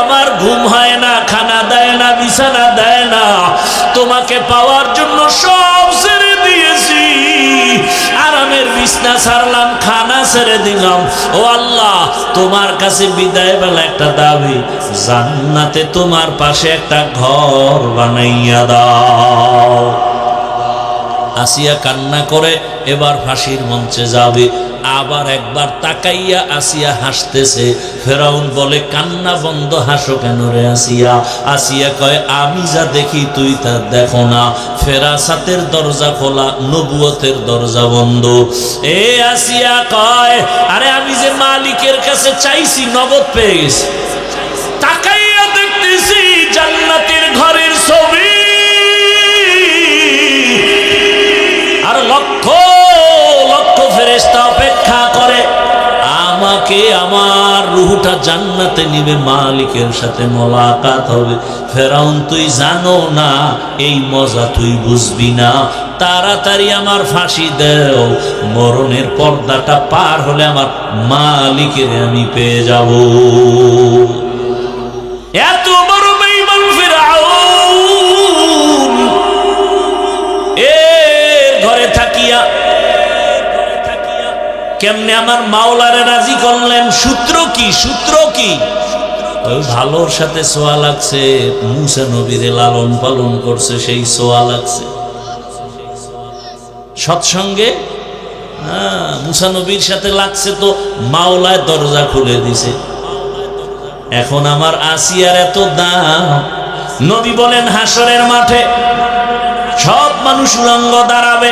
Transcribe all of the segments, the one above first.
আমার ঘুম হয় না, খানা দেয় না, বিছানা দেয় না, তোমাকে পাওয়ার জন্য সব ছেড়ে দিয়েছি। আরামের বিছনা ছাড়লাম, খানা ছেড়ে দিলাম। ও আল্লাহ, তোমার কাছে বিদায় বেলা একটা দাবি, জান্নাতে তোমার পাশে একটা ঘর বানাইয়া দাও। আসিয়া কান্না করে এবার ফাঁসির মঞ্চে যাবে। আবার একবার তাকাইয়া আসিয়া হাসতেছে। ফেরাউন বলে, কান্না বন্ধ, হাসো কেন রে আসিয়া? আসিয়া কয়, আমি যা দেখি তুই তা দেখো না। ফেরাসাতের দরজা খোলা, নবুয়তের দরজা বন্ধ। এ আসিয়া কয়, আরে আমি যে মালিকের কাছে চাইছি নগদ পেয়ে গেছি। তাকাইয়া দেখতেছি জান্নাতের ঘরের ছবি, আর লক্ষ লক্ষ ফেরেশতা অপেক্ষা করে আমাকে, আমার রূহটা জান্নাতে নিবে, মালিকের সাথে মোলাকাত হবে। ফেরাউন, তুই জানো না, এই মজা তুই বুঝবি না। তাড়াতাড়ি আমার ফাঁসি দেও, মরণের পর্দাটা পার হলে আমার মালিকের আমি পেয়ে যাব। এত বড় বেঈমান ফিরআউন এর ঘরে থাকিয়া কেমনে আমার মাওলারে রাজি করলেন? সূত্র কি? সূত্র কি? ওই ভালোর সাথে সোয়া লাগছে, মুসা নবীরে লালন পালন করছে, সেই সোয়া লাগছে। সৎসঙ্গে মুসা নবীর সাথে লাগছে, তো মাওলায় দরজা খুলে দিছে। এখন আমার আসিয়ার এত দাম। নবী বলেন, হাসরের মাঠে সব মানুষ উলঙ্গ দাঁড়াবে,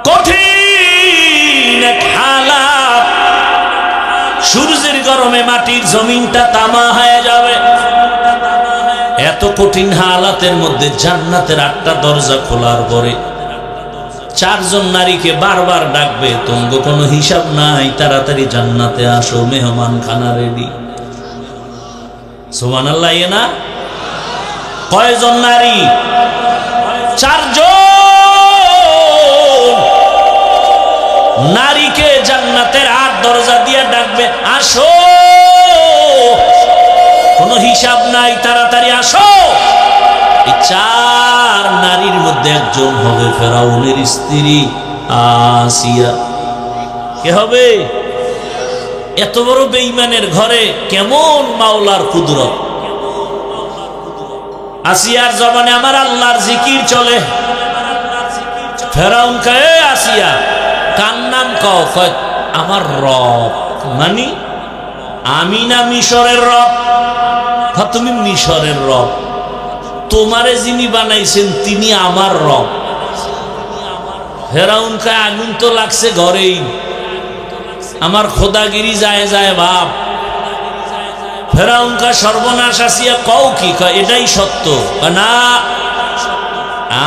কঠিন এক হালাত, সূর্যের গরমে মাটির জমিনটা তামা হয়ে যাবে। এত কঠিন হালাতের মধ্যে জান্নাতের 8টা দরজা খোলার পরে 4 জন নারীকে বারবার ডাকবে, তোমার কোনো হিসাব নাই, তাড়াতাড়ি জান্নাতে আসো, মেহমান খানা রেডি। সুবহানাল্লাহ। এ না কয়জন নারী? 4 জন নারীকে জান্নাতের 8 দরজা দিয়ে ডাকবে, আসো, কোনো হিসাব নাই, তাড়াতাড়ি আসো। এই 4 নারীর মধ্যে একজন হবে ফেরাউনের স্ত্রী আসিয়া। কে হবে? এত বড় বেঈমানের ঘরে কেমন মাওলার কুদরত! আসিয়ার জবানে আমার আল্লাহর জিকির চলে। ফেরাউন কয়, আসিয়া কার নাম কও? কয়, আমার রব। মানে আমি না মিশরের রব? তুমি মিশরের রব, তোমারে যিনি বানাইছেন তিনি আমার রব। ফেরাউন কয়, আগুন তো লাগছে ঘরেই, আমার খোদাগিরি যায় যায় বাপ। ফেরাউন কয়, সর্বনাশ, আসিয়া কও কি? কয়, এটাই সত্য। না,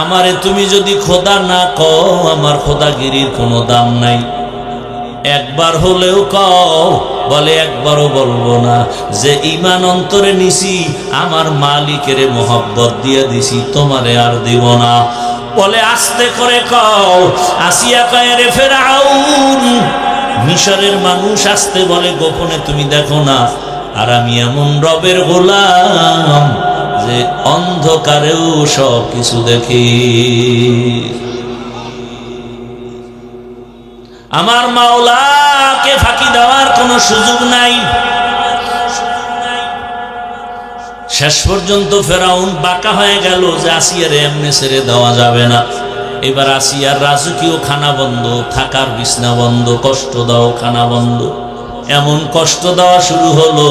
আমারে তুমি যদি খোদা না কও, আমার খোদাগিরির কোনো দাম নাই। একবার হলেও কও। বলে, একবারও বলবো না। যে ঈমান অন্তরে নিছি, আমার মালিকের মোহব্বত দিয়ে দিছি, তোমারে আর দিব না। বলে, আস্তে করে কও। আসিয়া কয়, রে ফেরাউন, মিশরের মানুষ আসতে বলে গোপনে, তুমি দেখো না? আর আমি এমন রবের গোলাম যে অন্ধকারেও সব কিছু দেখি। আমার মাওলাকে ফাঁকি দেওয়ার কোনো সুযোগ নাই। শেষ পর্যন্ত ফেরাউন বাঁকা হয়ে গেল যে আসিয়ারে এমনি ছেড়ে দেওয়া যাবে না। এবার আসিয়ার রাজকীয় খানা বন্ধ, থাকার বিছনা বন্ধ, কষ্ট দাও খানা বন্ধ। এমন কষ্ট দেওয়া শুরু হলো,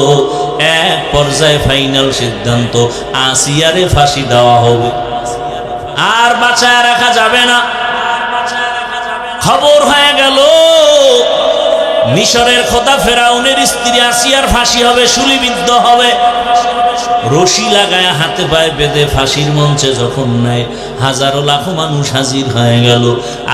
এক পর্যায়ে ফাইনাল সিদ্ধান্ত, আসিয়ারে ফাঁসি দেওয়া হবে, আর বাঁচায় রাখা যাবে না। খবর হয়ে গেল মিশরের খোদা ফেরাউনের স্ত্রী আসিয়ার ফাঁসি হবে, শুলিবিদ্ধ হবে। রশি লাগায় হাতে পায়ে বেঁধে ফাঁসির মঞ্চে যখন নেয়, হাজারো লাখো মানুষ হাজির হয়ে গেল।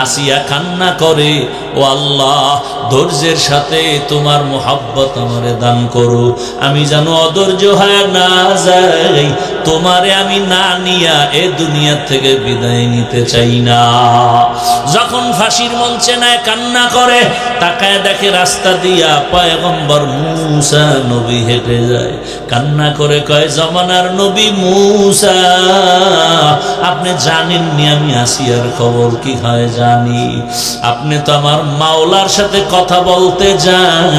আসিয়া কান্না করে, ও আল্লাহ, ধৈর্যের সাথে তোমার মোহাব্বত আমারে দান করো, আমি যেন অধৈর্য হয়ে না যাই, তোমারে আমি না নিয়া এ দুনিয়া থেকে বিদায় নিতে চাই না। যখন ফাঁসির মঞ্চে নেয়, কান্না করে, তাকায় দেখে রাস্তা দিয়া পয়গম্বর মূসা নবী হেঁটে যায়, কান্না করে কয়, জমানার নবী মূসা, আপনি জানেননি আমি আসিয়ার খবর কি হয়? জানি। আপনি তো আমার মাওলার সাথে কথা বলতে যান,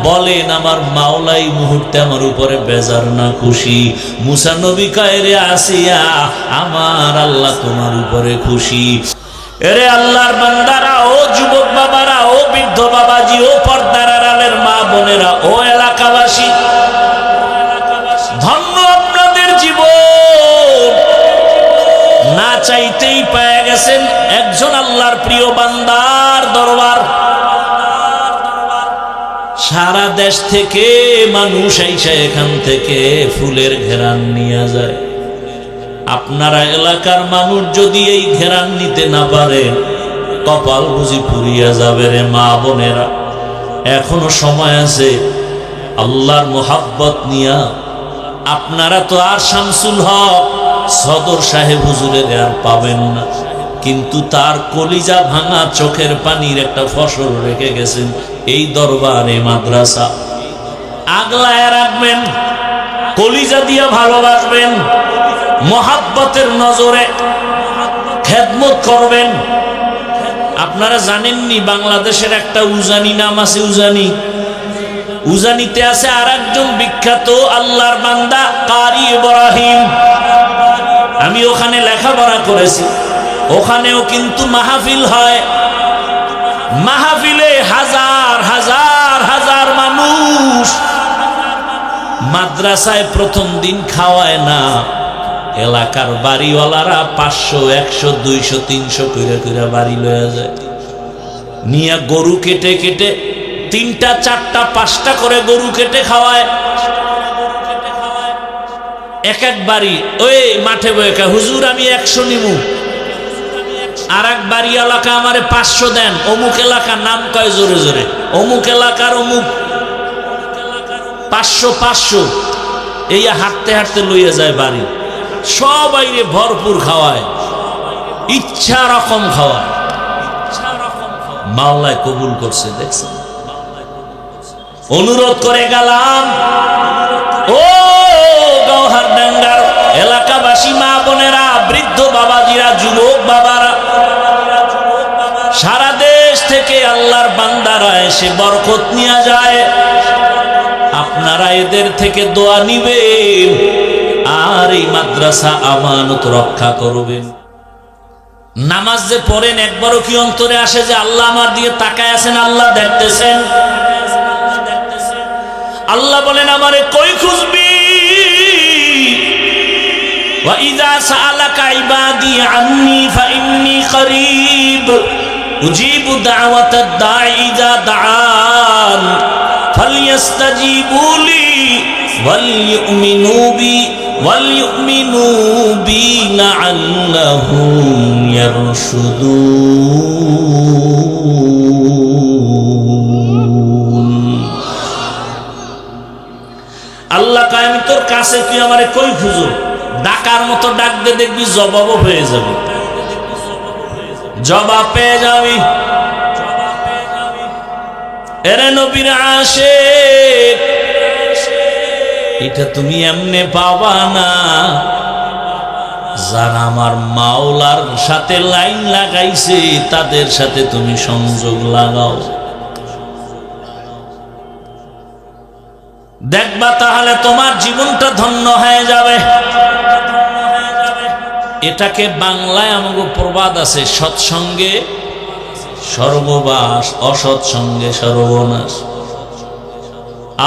বলেন আমার মাওলা এই মুহূর্তে আমার উপরে বেজার না খুশি? মূসা নবী কয়, রে আসিয়া, আমার আল্লাহ তোমার উপরে খুশি। এরে আল্লাহর বান্দারা, ও যুবক বাবারা, ও বৃদ্ধ বাবাজি, ও পর্দার আড়ালের মা বোনেরা, ও এলাকাবাসী, ধন্য আপনাদের জীবন। না চাইতেই পেয়ে গেছেন একজন আল্লাহর প্রিয় বান্দার দরবার। সারা দেশ থেকে মানুষ আইসা এখান থেকে ফুলের ঘেরান নিয়ে যায়। আপনারা এলাকার মানুষ যদি এই ঘেরান নিতে না পারেন, কপাল বুঝি পুড়িয়া যাবে রে মা বোনেরা। এখনো সময় আছে, আল্লাহর মোহাব্বত নিয়া আপনারা তো আর শামসুল হক সদর সাহেব হুজুরের আর পাবেন না, কিন্তু তার কলিজা ভাঙা চোখের পানির একটা ফসল রেখে গেছেন এই দরবারে মাদ্রাসা। আগলায় রাখবেন, কলিজা দিয়া ভালোবাসবেন, মোহাব্বতের নজরে খেদমত করবেন। আপনারা জানেননি বাংলাদেশের একটা উজানি নাম আছে, উজানি। উজানিতে আছে আর একজন বিখ্যাত আল্লাহর বান্দা কারি ইব্রাহিম। আমি ওখানে লেখাপড়া করেছি, ওখানেও কিন্তু মাহফিল হয়। মাহফিলে হাজার হাজার হাজার মানুষ। মাদ্রাসায় প্রথম দিন খাওয়ায় না, এলাকার বাড়িওয়ালারা 500 100 200 300 কইরা কইরা বাড়ি লয়ে যায়। নিয়া গরু কেটে কেটে 3টা 4টা 5টা করে গরু কেটে খাওয়ায়। এক এক বাড়ি ওই মাঠে বয়ে, হুজুর আমি 100 নিমু। আর এক বাড়ি এলাকা আমারে 500 দেন। অমুক এলাকার নাম কয় জোরে জোরে, অমুক এলাকার অমুক 500 500, এই হাঁটতে হাঁটতে লইয়া যায় বাড়ি। সবাইরে ভরপুর খাওয়ায়, ইচ্ছা রকম খাওয়ায়। মাওলায় কবুল করছে, দেখছেন। অনুরোধ করে গেলাম, ও গৌহারডাঙ্গার এলাকাবাসী মা বোনেরা, বৃদ্ধ বাবাজিরা, যুবক বাবারা, সারা দেশ থেকে আল্লাহর বান্দারা এসে বরকত নিয়ে যায়। আপনারা এদের থেকে দোয়া নিবেন আর এই মাদ্রাসা আমানত রক্ষা করবেন। নামাজ যে পড়েন, একবারও কি অন্তরে আসে যে আল্লাহ আমার দিকে তাকায় আছেন, আল্লাহ দেখতেছেন? আল্লাহ বলেন, আমারে কই খুঁজবি? ওয়া ইযা সাআলাকা ইবাদি আন্নী ফাইন্নী করিব উজিবু দাওয়াতাদ দাঈ ইযা দাআন ফালইস্তাজিবু লি ওয়ালইউমিনু বি লাআল্লাহুম ইয়ারশুদুন। আল্লাহ কয়, আমি তোর কাছে, তুই আমারে কই খুঁজো? ডাকার মতো ডাক দে, দেখবি জবাবও পেয়ে যাবি, জবাব পেয়ে যাবি। এরে নবীর আশিক, এটা তুমি এমনে পাবা না। যারা আমার মাওলার সাথে লাইন লাগাইছে তাদের সাথে তুমি সংযোগ লাগাও, দেখবা তাহলে তোমার জীবনটা ধন্য হয়ে যাবে। এটাকে বাংলায় আমাকে প্রবাদ আছে, সৎসঙ্গে স্বর্গবাস, অসৎসঙ্গে সর্বনাশ।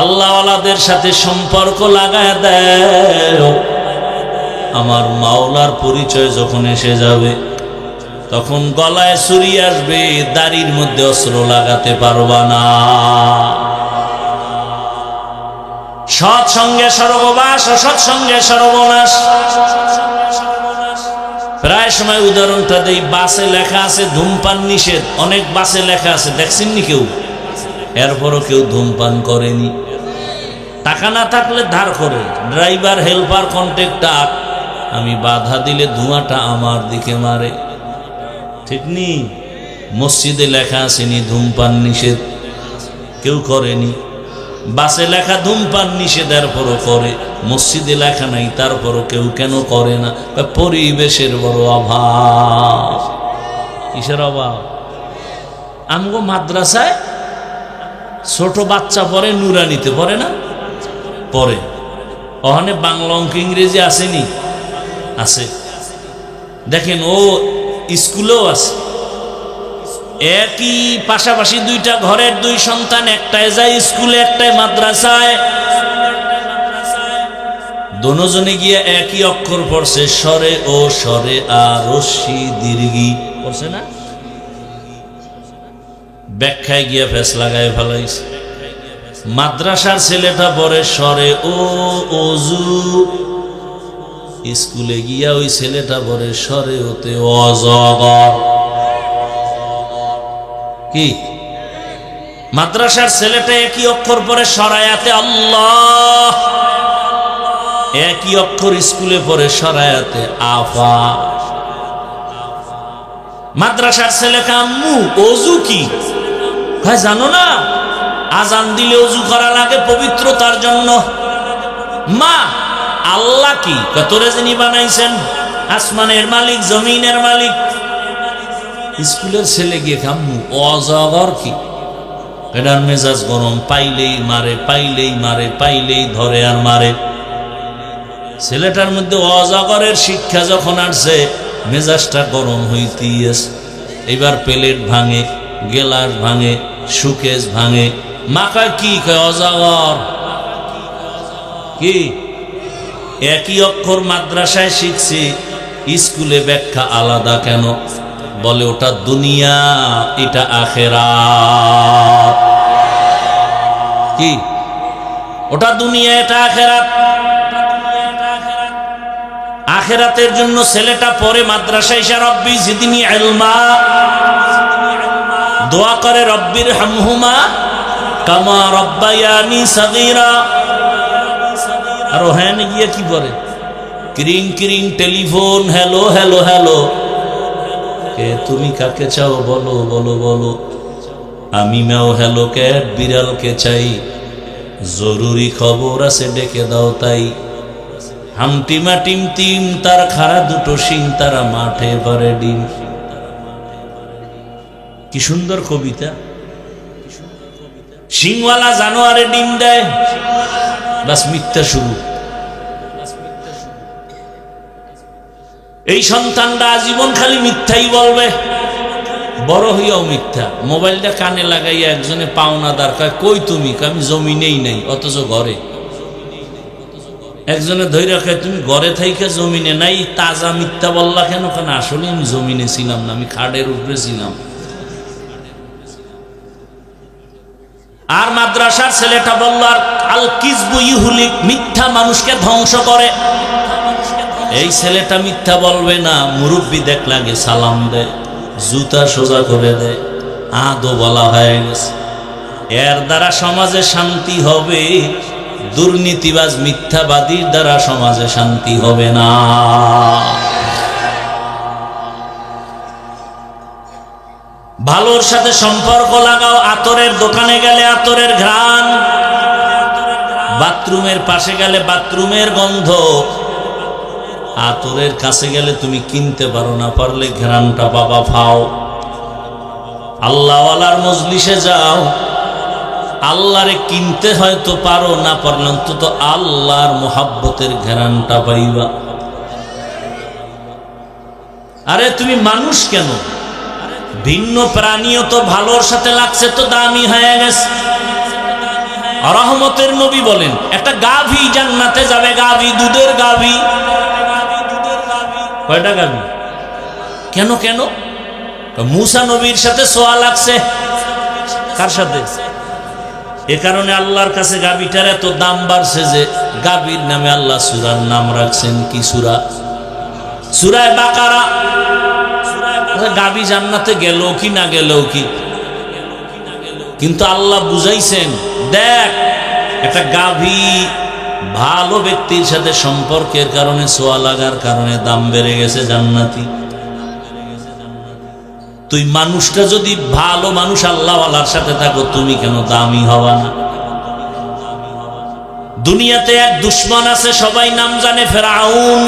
আল্লাহওয়ালাদের সাথে সম্পর্ক লাগায় দেয়, আমার মাওলার পরিচয় যখন এসে যাবে তখন গলায় ছুরি আসবে, দাড়ির মধ্যে অস্ত্র লাগাতে পারবা না। সৎসঙ্গে স্বর্গবাস, অসৎসঙ্গে সর্বনাশ। প্রায় সময় উদাহরণটা দেই, বাসে লেখা আছে ধূমপান নিষেধ, অনেক বাসে লেখা আছে, দেখছেননি কেউ? এরপরও কেউ ধূমপান করেনি। টাকা না থাকলে ধার করে, ড্রাইভার, হেল্পার, কন্ট্রাক্টর, আমি বাধা দিলে ধোঁয়াটা আমার দিকে মারে, ঠিক নি? মসজিদে লেখা আসেনি ধূমপান নিষেধ, কেউ করেনি। বাসে লেখা ধূমপান নিষেধের পরও করে, মসজিদে লেখা নাই তারপরও কেউ কেন করে না? পরিবেশের বড় অভাব। কিসের অভাব? আমগো মাদ্রাসায় ছোট বাচ্চা পড়ে, নুরানিতে পড়ে না? পড়ে। ওখানে বাংলা অঙ্ক ইংরেজি আসেনি? আছে। দেখেন ও স্কুলেও আছে। একই পাশাপাশি দুইটা ঘরের দুই সন্তান, একটাই যায় স্কুলে একটাই মাদ্রাসায়। দোনোজনে গিয়ে একই অক্ষর পড়ছে, স্বরে ও স্বরে আর রস্যি দীর্ঘি পড়ছে না? ব্যাখ্যায় গিয়া ফেস লাগায় ফেলাইছে। মাদ্রাসার ছেলেটা পড়ে স্বরে ও অজু, স্কুলে গিয়া ওই ছেলেটা পড়ে স্বরে ওতে অজগর। কি? মাদ্রাসার ছেলেটা একই অক্ষর পড়ে সরায়াতে আল্লাহ, একই অক্ষর স্কুলে পড়ে সরায়াতে আফা। মাদ্রাসার ছেলেকে আম্মু অজু কি? ভাই জানো না, আজান দিলে অজু করা লাগে পবিত্রতার জন্য। মা আল্লাহ কি? তোরে যিনি বানাইছেন, আসমানের মালিক জমিনের মালিক। স্কুলের ছেলে গিয়ে আম্মু অজগর কি? এটার মেজাজ গরম, পাইলেই মারে, পাইলেই মারে, পাইলেই ধরে আর মারে। ছেলেটার মধ্যে অজগরের শিক্ষা যখন আসছে, মেজাজটা গরম হইতেই আছে। এবার প্লেট ভাঙে, গেলাস ভাঙে, সুকেশ ভাঙে। মাকা কি কয়? অজগর কি? একই অক্ষর মাদ্রাসায় শিখছি, স্কুলে ব্যাখ্যা আলাদা কেন? বলে ওটা দুনিয়া, এটা আখেরাত। কি? ওটা দুনিয়া, এটা আখেরাত। আখেরাতের জন্য ছেলেটা পরে মাদ্রাসায় এসে রব্বি জিদনি ইলমা দোয়া করে, রব্বির হামহুমা কামা রব্বায়ানি সাগীরা। আর ওখানে গিয়ে কি করে? ক্রিং ক্রিং টেলিফোন, হ্যালো হ্যালো হ্যালো। কে তুমি? কাকে চাও? বলো বলো বলো। আমি ম্যাও হ্যালো ক্যাট, বিড়ালকে চাই, জরুরি খবর আছে ডেকে দাও তাই। হামটিমা টিম টিম, তার খাড়া দুটো শিং, তারা মাঠে পারে ডিম। কি সুন্দর কবিতা! শিংওয়ালা জানোয়ারে ডিম দেয়, বাস মিথ্যা শুরু। এই সন্তানটা আজীবন খালি মিথ্যাই বলবে, বড় হইয়াও মিথ্যা। মোবাইলটা কানে লাগাইয়া একজনে পাওনাদার কয়, কই তুমি? আমি জমিনেই নাই, অথচ ঘরে। একজনে ধৈর্য খায়, তুমি ঘরে থাইকে জমিনে নাই, তাজা মিথ্যা বললা কেন? কেন আসলে আমি জমিনে ছিলাম না, আমি খাটের উপরে ছিলাম। আর মাদ্রাসার ছেলেটা বলল, আর আল কিজবু ইউহলিক, মিথ্যা মানুষকে ধ্বংস করে। এই ছেলেটা মিথ্যা বলবে না, মুরব্বী দেখ লাগে সালাম দেয়, জুতা সোজা করে দেয়, আদো বলা হয়ে গেছে। এর দ্বারা সমাজে শান্তি হবে, দুর্নীতিবাজ মিথ্যাবাদীর দ্বারা সমাজে শান্তি হবে না। ভালোর সাথে সম্পর্ক লাগাও। আতরের দোকানে গেলে আতরের ঘ্রাণ, বাথরুমের পাশে গেলে বাথরুমের গন্ধ। আতরের কাছে গেলে তুমি কিনতে পারো, না পারলে ঘ্রাণটা বাবা পাও। আল্লাহওয়ালার মজলিসে যাও, আল্লাহরে কিনতে হয়তো পারো, না পারলে অন্তত আল্লাহর মোহাব্বতের ঘ্রাণটা পাইবা। আরে তুমি মানুষ কেন, ভিন্ন প্রাণীও তো ভালোর সাথে লাগছে তো দামি হয়ে গেছে। রহমতের নবী বলেন, একটা গাভী জান্নাতে যাবে, গাভী, দুধের গাভী। কয়টা গাভী? কেন কেন? মুসা নবীর সাথে সোয়া লাগছে। কার সাথে? এ কারণে আল্লাহর কাছে গাভীটার এত দাম বাড়ছে যে গাভীর নামে আল্লাহ সূরার নাম রাখছেন। কি সূরা? সূরা বাকারা। গাভী জান্নাতে গেল কি না গেল কি, কিন্তু আল্লাহ বুঝাইছেন, দেখ একটা গাভী ভালো ব্যক্তির সাথে সম্পর্কের কারণে, সোয়া লাগার কারণে দাম বেড়ে গেছে জান্নাতি। তুই মানুষটা যদি ভালো মানুষ আল্লাহওয়ালার সাথে থাকো, তুমি কেন দামি হবা না? দুনিয়াতে এক দুশ্মন আছে, সবাই নাম জানে, ফেরাউন।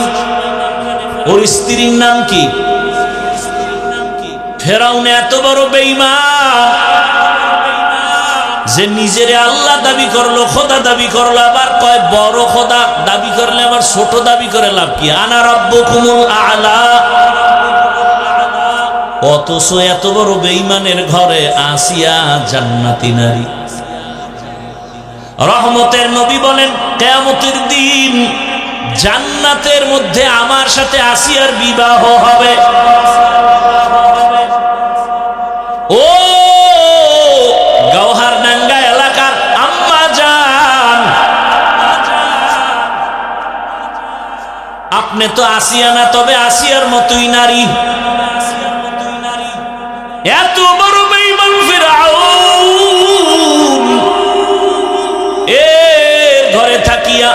ওর স্ত্রীর নাম কি? ফেরাউন এত বড় বেঈমান যে নিজেরে আল্লাহ দাবি করলো, খোদা দাবি করলো, আবার কয় বড় খোদা দাবি করলে আবার ছোট দাবি করে লাভ কি? আনা রাব্বুকুমুল আ'লা। অথচ এত বড় বেঈমানের ঘরে আসিয়া জান্নাতি নারী। রহমতের নবী বলেন, কিয়ামতের দিন জান্নাতের মধ্যে আমার সাথে আসিয়ার বিবাহ হবে। ও গাওহারডাঙ্গা এলাকার আম্মা জান, আপনি তো আসিয়া না, তবে আসিয়ার মতোই নারী। এত বড় বেঈমান ফিরআউন এর ঘরে থাকিয়া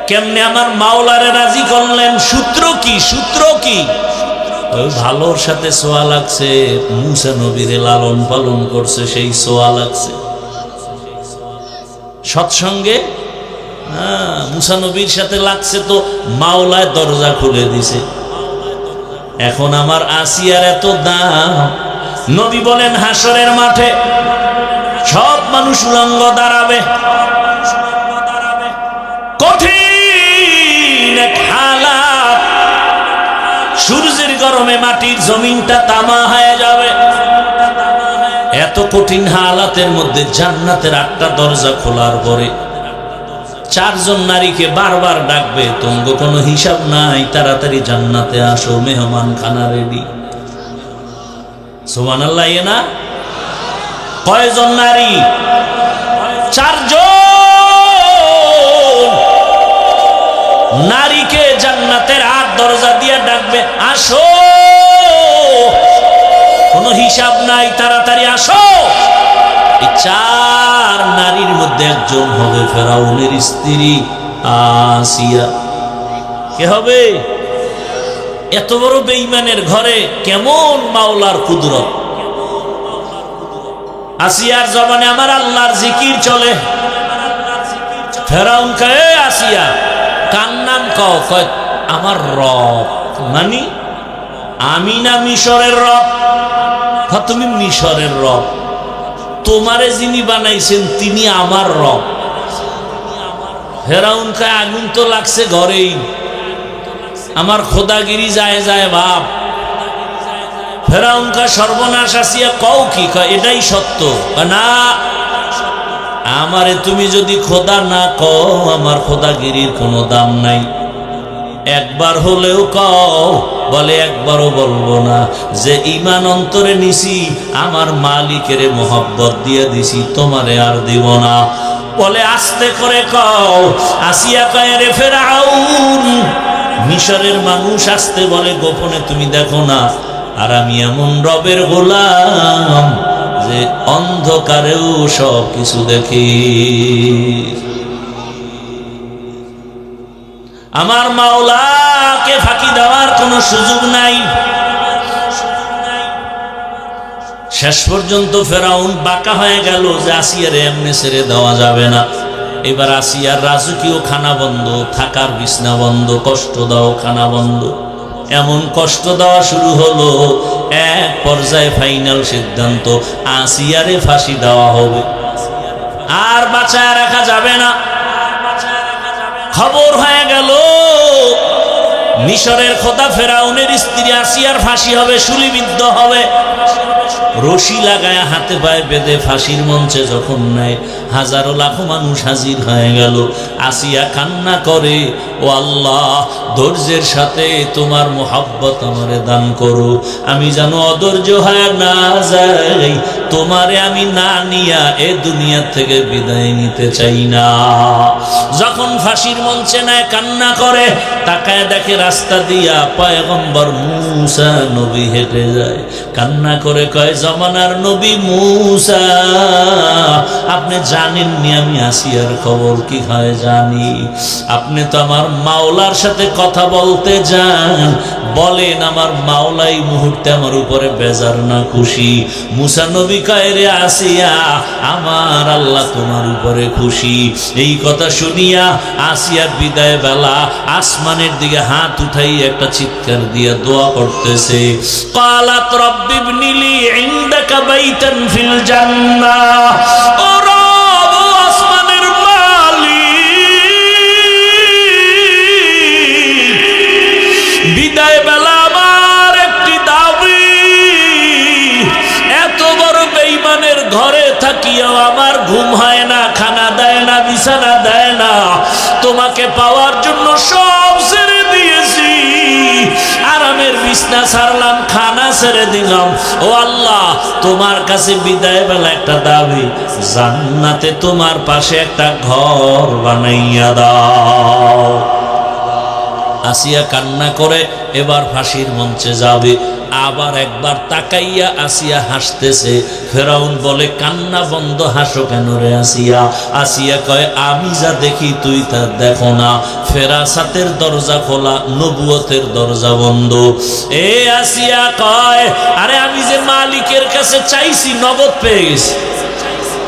কেমনে আমার মাওলারে রাজি করলেন? সূত্র কি? সূত্র কি? ওই ভালোর সাথে সোয়া লাগছে, মুসা নবীরে লালন পালন করছে, সেই সোয়া লাগছে। সৎসঙ্গে মুসা নবীর সাথে লাগছে, তো মাওলায় দরজা খুলে দিছে। এখন আমার আসিয়ার এত দাম। নবী বলেন, হাসরের মাঠে সব মানুষ উলঙ্গ দাঁড়াবে, কঠিন এক হালাত, সূর্যের গরমে মাটির জমিনটা তামা হয়ে যাবে। এত কঠিন হালাতের মধ্যে জান্নাতের 8টা দরজা খোলার পরে 4 জন নারীকে বারবার ডাকবে, তোমার কোনো হিসাব নাই, তাড়াতাড়ি জান্নাতে আসো, মেহমান খানা রেডি। সুবহানাল্লাহ। না কয়জন নারী? 4 জন নারীকে জান্নাতের 8 দরজা দিয়ে ডাকবে, আসো, কোনো হিসাব নাই, তাড়াতাড়ি আসো। এই 4 নারীর মধ্যে একজন হবে ফেরাউনের স্ত্রী আসিয়া। কে হবে? এত বড় বেঈমানের ঘরে কেমন মাওলার কুদরত! আসিয়ার জবানে আমার আল্লাহর জিকির চলে। ফেরাউন কয়, আসিয়া কার নাম কও? কয় আমার রব। মানি আমি না মিশরের রব? তুমি মিশরের রব, তোমারে যিনি বানাইছেন তিনি আমার রব। ফেরাউন কয়, আগুন তো লাগছে ঘরেই, আমার খোদাগিরি যায় যায় বাপ। ফেরাউন কয়, সর্বনাশ, আসিয়া কও কি? কয় এটাই সত্য। না, আমারে তুমি যদি খোদা না কও, আমার খোদাগিরির কোনো দাম নাই। একবার হলেও কও। বলে একবারও বলবো না। যে ঈমান অন্তরে নিছি, আমার মালিকের মোহব্বত দিয়ে দিছি, তোমারে আর দিব না। বলে আস্তে করে কও। আসিয়া কয়, রে ফেরাউন, মিশরের মানুষ আসতে বলে গোপনে, তুমি দেখো না? আর আমি এমন রবের গোলাম যে অন্ধকারেও সব কিছু দেখি। আমার মাওলাকে ফাঁকি দেওয়ার কোনো সুযোগ নাই। শেষ পর্যন্ত ফেরাউন বাঁকা হয়ে গেল যে আসিয়ারে এমনি ছেড়ে দেওয়া যাবে না। এবার আসিয়ার রাজকীয় খানা বন্ধ, থাকার বিছনা বন্ধ, কষ্ট দাও খানা বন্ধ। এমন কষ্ট দেওয়া শুরু হলো, এক পর্যায়ে ফাইনাল সিদ্ধান্ত, আসিয়ারে ফাঁসি দেওয়া হবে, আর বাঁচায় রাখা যাবে না। খবর হয়ে গেল মিশরের খোদা ফেরাউনের স্ত্রী আসিয়ার ফাঁসি হবে, শুলিবিদ্ধ হবে। রশি লাগায় হাতে পায়ে বেঁধে ফাঁসির মঞ্চে যখন নেয়, হাজারো লাখো মানুষ হাজির হয়ে গেল। আসিয়া কান্না করে, ও আল্লাহ, ধৈর্যের সাথে তোমার মোহাব্বত আমারে দান করো, আমি যেন অধৈর্য হয়ে না যাই, তোমারে আমি না নিয়া এ দুনিয়া থেকে বিদায় নিতে চাই না। যখন ফাঁসির মঞ্চে নেয়, কান্না করে, তাকায় দেখে রাস্তা দিয়া পয়গম্বর মূসা নবী হেঁটে যায়। কান্না করে কয়, জমানার নবী মূসা, আপনি জানেননি আমি আসিয়ার খবর কি হয়? জানি। আপনি তো আমার মাওলার সাথে কথা কথা বলতে যান, বলেন আমার মাওলা এই মুহূর্তে আমার উপরে বেজার না খুশি? মুসা নবী কয়, রে আসিয়া, আমার আল্লাহ তোমার উপরে খুশি। এই কথা শুনিয়া আসিয়া বিদায় বেলা আসমানের দিকে হাত উঠাই একটা চিৎকার দিয়া দোয়া করতেছে, ক্বালাত রব্বি ইবনি লি ইনদাকা বাইতান ফিল জান্নাহ। ও রব, ও আসমানের মালিক, বিদায় বেলা আমার একটি দাবি, এত বড় বেঈমানের ঘরে থাকিয়াও আমার ঘুম হয় না, খানা দেয় না, বিছানা দেয় না। তোমাকে পাওয়ার জন্য সব ছেড়ে দিয়েছি, আরামের বিছনা ছাড়লাম, খানা ছেড়ে দিলাম। ও আল্লাহ, তোমার কাছে বিদায় বেলা একটা দাবি, জান্নাতে তোমার পাশে একটা ঘর বানাইয়া দাও। আসিয়া কান্না করে এবার ফাঁসির মঞ্চে যাবে। আবার একবার তাকাইয়া আসিয়া হাসতেছে। ফেরাউন বলে, কান্না বন্ধ, হাসো কেন রে আসিয়া? আসিয়া কয়, আমি যা দেখি তুই তা দেখো না। ফেরাসাতের দরজা খোলা, নবুয়তের দরজা বন্ধ। এ আসিয়া কয়, আরে আমি যে মালিকের কাছে চাইছি নগদ পেয়ে গেছি।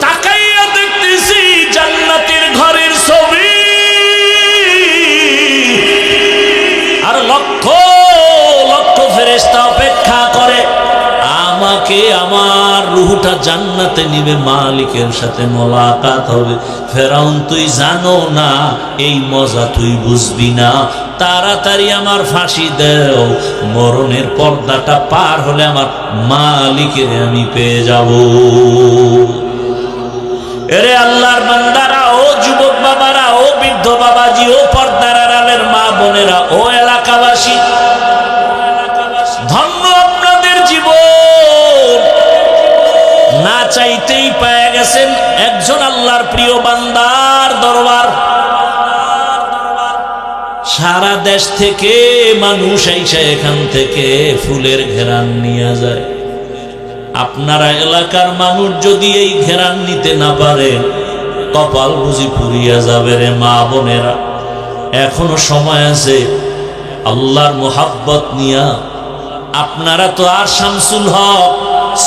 তাকাইয়া দেখতেছি জান্নাতের ঘরের ছবি, আর লক্ষ লক্ষ ফেরেশতা অপেক্ষা করে আমাকে, আমার রূহটা জান্নাতে নিবে, মালিকের সাথে মোলাকাত হবে। ফেরাউন, তুই জানো না, এই মজা তুই বুঝবি না, তাড়াতাড়ি আমার ফাঁসি দেও, মরণের পর্দাটা পার হলে আমার মালিকের আমি পেয়ে যাব। এরে আল্লাহর বান্দারা, ও যুবক বাবারা, ও বৃদ্ধ বাবাজি, ও পর্দার আড়ালের মা বোনেরা, ও এলাকাবাসী, ধন্য আপনাদের জীবন। না চাইতেই পেয়ে গেছেন একজন আল্লাহর প্রিয় বান্দার দরবার। সারা দেশ থেকে মানুষ আইসা এখান থেকে ফুলের ঘেরান নিয়ে যায়। আপনারা এলাকার মানুষ যদি এই ঘেরান নিতে না পারে, কপাল বুঝি পুড়িয়া যাবে রে মা বোনেরা। এখনো সময় আছে, আল্লাহর মোহাব্বত নিয়া। আপনারা তো আর শামসুল হক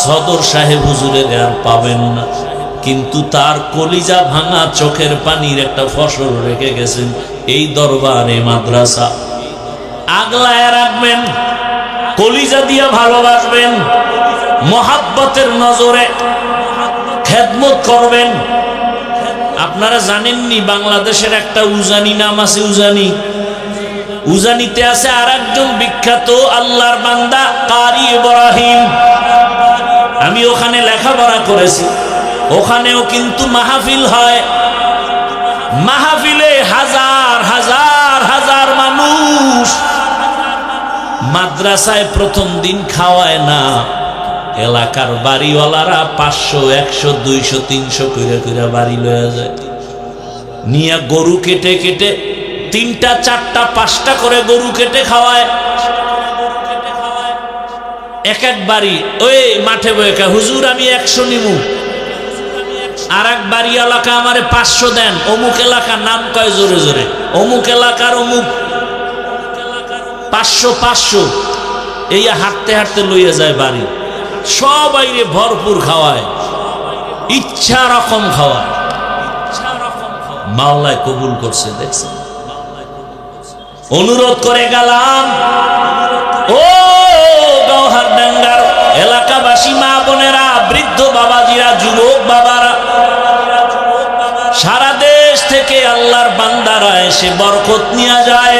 সদর সাহেব হুজুরের আর পাবেন না, কিন্তু তার কলিজা ভাঙা চোখের পানির একটা ফসল রেখে গেছেন এই দরবারে মাদ্রাসা। আগলায় রাখবেন, কলিজা দিয়া ভালোবাসবেন, মোহাব্বতের নজরে খেদমত করবেন। আপনারা জানেননি বাংলাদেশের একটা উজানি নাম আছে, উজানি। উজানিতে আছে আর একজন বিখ্যাত আল্লাহর বান্দা কারি ইব্রাহিম। আমি ওখানে লেখাপড়া করেছি, ওখানেও কিন্তু মাহফিল হয়। মাহফিলে হাজার হাজার হাজার মানুষ। মাদ্রাসায় প্রথম দিন খাওয়ায় না, এলাকার বাড়িওয়ালারা 500, 100, 200, 300 কইরা কইরা বাড়ি লয়ে যায়। নিয়ে গরু কেটে কেটে 3টা 4টা 5টা করে গরু কেটে খাওয়ায়। এক এক বাড়ি ওই মাঠে বয়ে, হুজুর আমি 100 নিমু। আর এক বাড়ি এলাকা আমারে 500 দেন। অমুক এলাকার নাম কয় জোরে জোরে, অমুক এলাকার অমুক 500 500, এই হাঁটতে হাঁটতে লইয়া যায় বাড়ি। সবাই রে ভরপুর খাওয়ায়, ইচ্ছা রকম খাওয়ায়। মাওলায় কবুল করছে, দেখছেন। অনুরোধ করে গেলাম, ও গৌহারডাঙ্গার এলাকাবাসী মা বোনেরা, বৃদ্ধ বাবাজিরা, যুবক বাবারা, সারা দেশ থেকে আল্লাহর বান্দারা এসে বরকত নিয়ে যায়।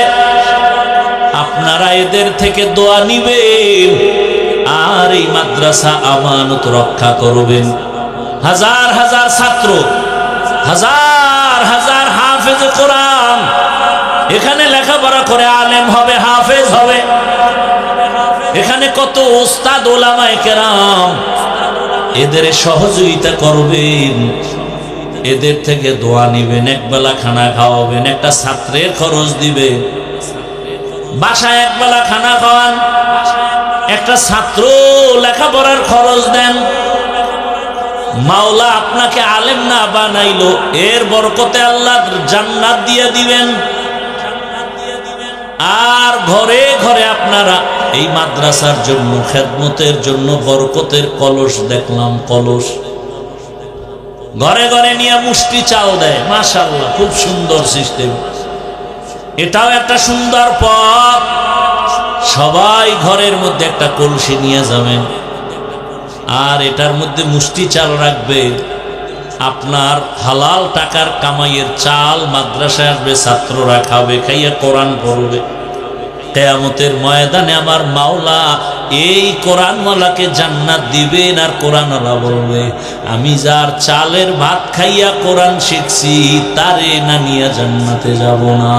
আপনারা এদের থেকে দোয়া নিবেন আর এই মাদ্রাসা আমানত রক্ষা করবেন। হাজার হাজার ছাত্র, হাজার হাজার হাফেজ কোরআন এখানে লেখাপড়া করে আলেম হবে, হাফেজ হবে। এখানে কত ওস্তাদ ওলামায়ে কেরাম, এদের সহযোগিতা করবেন, এদের থেকে দোয়া নিবেন, একবেলা খানা খাওয়াবেন, একটা ছাত্রের খরচ দিবেন। বাসায় একবেলা খানা খাওয়ান, একটা ছাত্র লেখাপড়ার খরচ দেন। মাওলা আপনাকে আলেম না বানাইলো, এর বরকতে আল্লাহ জান্নাত দিয়ে দিবেন। আর ঘরে ঘরে আপনারা এই মাদ্রাসার জন্য খেদমতের জন্য বরকতের কলস দেখলাম, কলস ঘরে ঘরে নিয়ে মুষ্টি চাল দেয়। মাশাআল্লাহ, খুব সুন্দর সিস্টেম। এটাও একটা সুন্দর পথ। সবাই ঘরের মধ্যে একটা কলসি নিয়ে যাবেন, আর এটার মধ্যে মুষ্টি চাল রাখবে। আপনার হালাল টাকার কামাইয়ের চাল মাদ্রাসায় আসবে, ছাত্ররা খাবে, খাইয়া কোরআন পড়বে। কিয়ামতের ময়দানে আমার মাওলা এই কোরআনওয়ালাকে জান্নাত দিবেন, আর কোরআনওয়ালা বলবে আমি যার চালের ভাত খাইয়া কোরআন শিখছি তারে না নিয়ে জান্নাতে যাব না।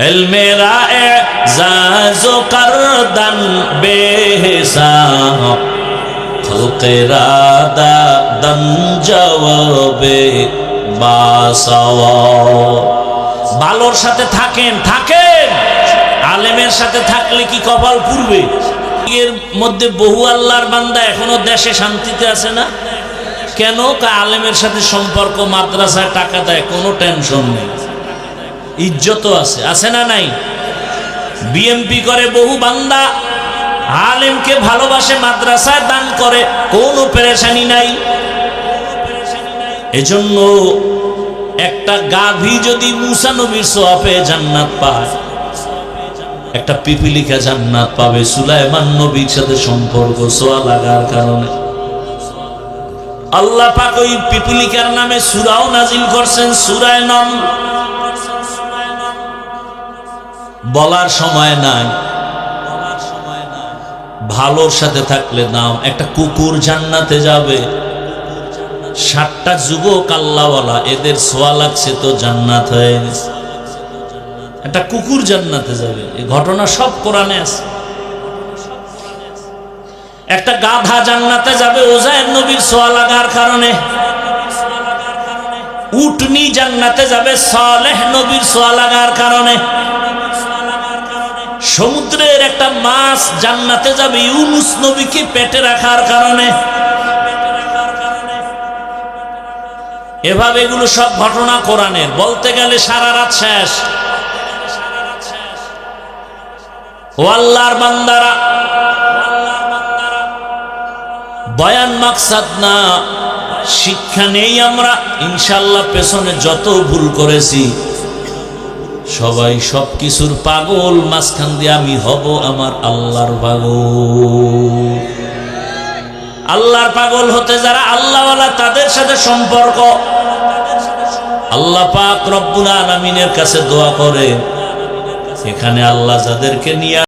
এলমেরা এজাজো করদান বেহিসাব, খলকেরা দাদন জওয়াবে বাসাওয়া। ভালোর সাথে থাকেন, থাকেন। আলেমের সাথে থাকলে কি কপাল পুড়বে? এর মধ্যে বহু আল্লাহর বান্দা এখনো দেশে শান্তিতে আছে না কেন? আলেমের সাথে সম্পর্ক, মাদ্রাসায় টাকা দেয়, কোনো টেনশন নেই, ইজ্জতও আছে, আছে না নাই? বিএমপি করে বহু বান্দা, আলেমকে ভালোবাসে, মাদ্রাসায় দান করে, কোনো পেরেশানি নাই। এজন্য একটা গাভী যদি মুসা নবীর সোয়াবে জান্নাত পায়, একটা পিপিলিকা জান্নাত পাবে সুলাইমান নবীর সাথে সম্পর্ক সোয়া লাগার কারণে। আল্লাহ পাক ওই পিপিলিকার নামে সূরাও নাজিল করছেন, সূরা নমল। বলার সময় নাই, ভালোর সাথে থাকলে নাম। একটা কুকুর জান্নাতে যাবে, 60টা যুবক আল্লাহওয়ালা, এদের সোয়া লাগছে তো জান্নাত হয়ে গেছে। একটা কুকুর জান্নাতে যাবে, এই ঘটনা সব কোরআনে আছে। একটা গাধা জান্নাতে যাবে উজায়ের নবীর সোয়া লাগার কারণে। উটনি জান্নাতে যাবে সালেহ নবীর সোয়া লাগার কারণে। সমুদ্রের একটা মাছ জান্নাতে যাবে ইউনুস নবীকে পেটে রাখার কারণে। এভাবে এগুলো সব ঘটনা কোরআনের, বলতে গেলে সারা রাত শেষ। ও আল্লাহর বান্দারা, বয়ান মাকসাদ না, শিক্ষা নেই আমরা। ইনশাআল্লাহ পেছনে যত ভুল করেছি সবাই সব কিছুর পাগল, মাঝখান দিয়ে আমি হব আমার আল্লাহর পাগল। আল্লাহর পাগল হতে যারা আল্লাহওয়ালা তাদের সাথে সম্পর্ক। আল্লাহ পাক রব্বুল আলামিনের কাছে দোয়া করে, এখানে আল্লাহ যাদেরকে নিয়ে